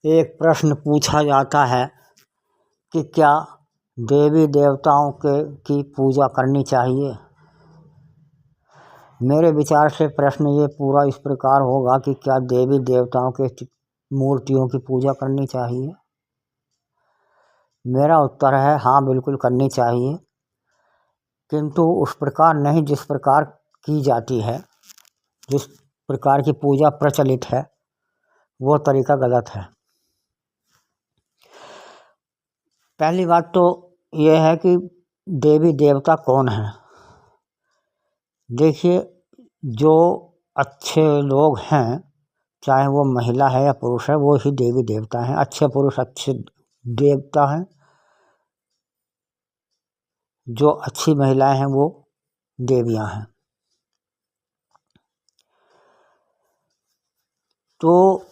एक प्रश्न पूछा जाता है कि क्या देवी देवताओं की पूजा करनी चाहिए। मेरे विचार से प्रश्न ये पूरा इस प्रकार होगा कि क्या देवी देवताओं के मूर्तियों की पूजा करनी चाहिए। मेरा उत्तर है हाँ, बिल्कुल करनी चाहिए, किंतु उस प्रकार नहीं जिस प्रकार की जाती है। जिस प्रकार की पूजा प्रचलित है वो तरीका गलत है। पहली बात तो ये है कि देवी देवता कौन है। देखिए, जो अच्छे लोग हैं, चाहे वो महिला है या पुरुष है, वो ही देवी देवता हैं। अच्छे पुरुष अच्छे देवता हैं, जो अच्छी महिलाएं हैं वो देवियां हैं। तो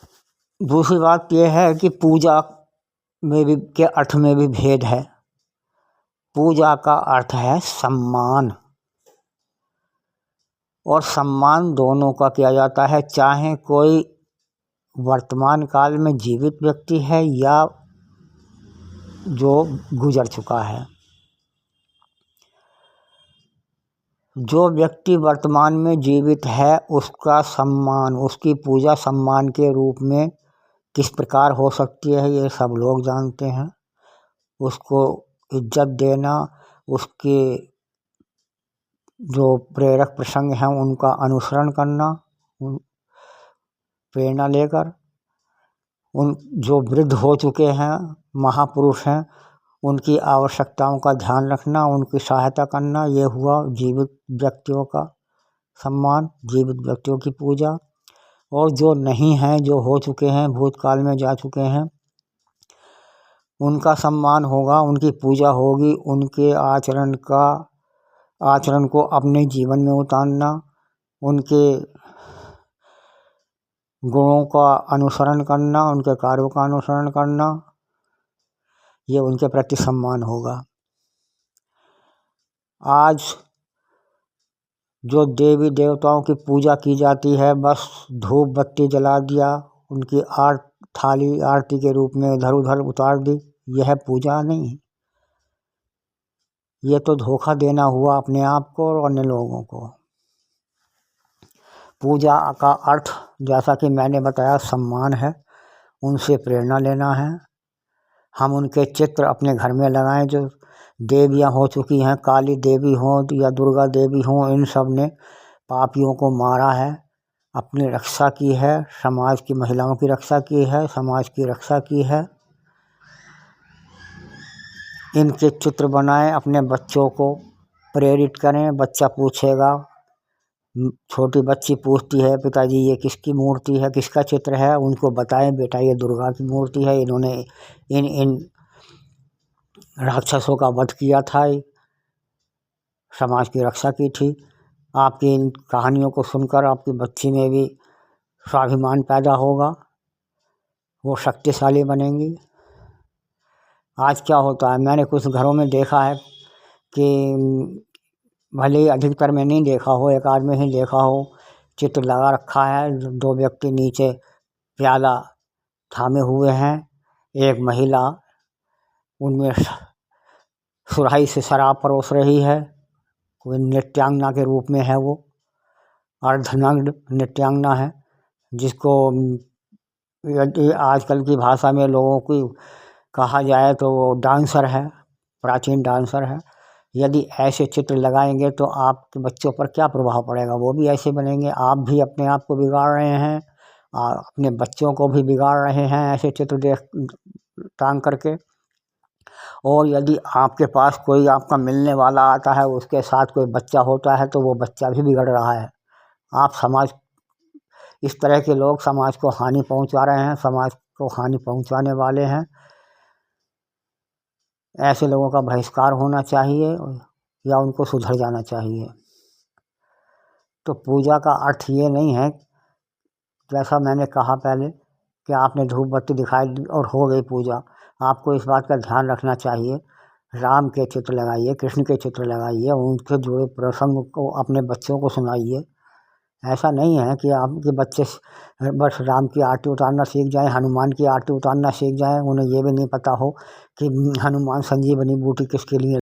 दूसरी बात यह है कि पूजा में भी के अर्थ में भी भेद है। पूजा का अर्थ है सम्मान, और सम्मान दोनों का किया जाता है, चाहे कोई वर्तमान काल में जीवित व्यक्ति है या जो गुजर चुका है। जो व्यक्ति वर्तमान में जीवित है उसका सम्मान, उसकी पूजा सम्मान के रूप में किस प्रकार हो सकती है ये सब लोग जानते हैं। उसको इज्जत देना, उसके जो प्रेरक प्रसंग हैं उनका अनुसरण करना, प्रेरणा लेकर उन जो वृद्ध हो चुके हैं, महापुरुष हैं, उनकी आवश्यकताओं का ध्यान रखना, उनकी सहायता करना, ये हुआ जीवित व्यक्तियों का सम्मान, जीवित व्यक्तियों की पूजा। और जो नहीं हैं, जो हो चुके हैं, भूतकाल में जा चुके हैं, उनका सम्मान होगा, उनकी पूजा होगी। उनके आचरण को अपने जीवन में उतारना, उनके गुणों का अनुसरण करना, उनके कार्यों का अनुसरण करना, ये उनके प्रति सम्मान होगा। आज जो देवी देवताओं की पूजा की जाती है, बस धूप बत्ती जला दिया, उनकी थाली आरती के रूप में इधर उधर उतार दी, यह पूजा नहीं है। ये तो धोखा देना हुआ अपने आप को और अन्य लोगों को। पूजा का अर्थ जैसा कि मैंने बताया सम्मान है, उनसे प्रेरणा लेना है। हम उनके चित्र अपने घर में लगाएं। जो देवियां हो चुकी हैं, काली देवी हों या दुर्गा देवी हों, इन सब ने पापियों को मारा है, अपनी रक्षा की है, समाज की महिलाओं की रक्षा की है, समाज की रक्षा की है। इनके चित्र बनाएं, अपने बच्चों को प्रेरित करें। बच्चा पूछेगा, छोटी बच्ची पूछती है, पिताजी ये किसकी मूर्ति है, किसका चित्र है। उनको बताएं, बेटा ये दुर्गा की मूर्ति है, इन्होंने इन राक्षसों का वध किया था, समाज की रक्षा की थी। आपकी इन कहानियों को सुनकर आपकी बच्ची में भी स्वाभिमान पैदा होगा, वो शक्तिशाली बनेंगी। आज क्या होता है, मैंने कुछ घरों में देखा है कि भले ही अधिकतर में नहीं देखा हो, एक आध में ही देखा हो, चित्र लगा रखा है, दो व्यक्ति नीचे प्याला थामे हुए हैं, एक महिला उनमें सुराही से शराब परोस रही है। कोई नृत्यांगना के रूप में है, वो अर्धनग्न नृत्यांगना है, जिसको यदि आजकल की भाषा में लोगों की कहा जाए तो वो डांसर है, प्राचीन डांसर है। यदि ऐसे चित्र लगाएंगे तो आपके बच्चों पर क्या प्रभाव पड़ेगा, वो भी ऐसे बनेंगे। आप भी अपने आप को बिगाड़ रहे हैं, अपने बच्चों को भी बिगाड़ रहे हैं ऐसे चित्र देख टांग करके। और यदि आपके पास कोई आपका मिलने वाला आता है, उसके साथ कोई बच्चा होता है, तो वो बच्चा भी बिगड़ रहा है। आप समाज, इस तरह के लोग समाज को हानि पहुंचा रहे हैं, समाज को हानि पहुंचाने वाले हैं। ऐसे लोगों का बहिष्कार होना चाहिए या उनको सुधर जाना चाहिए। तो पूजा का अर्थ ये नहीं है, जैसा मैंने कहा पहले, कि आपने धूप बत्ती दिखाई दी और हो गई पूजा। आपको इस बात का ध्यान रखना चाहिए, राम के चित्र लगाइए, कृष्ण के चित्र लगाइए, उनसे जुड़े प्रसंग को अपने बच्चों को सुनाइए, ऐसा नहीं है कि आपके बच्चे बस राम की आरती उतारना सीख जाएं, हनुमान की आरती उतारना सीख जाएं, उन्हें ये भी नहीं पता हो कि हनुमान संजीवनी बूटी किसके लिए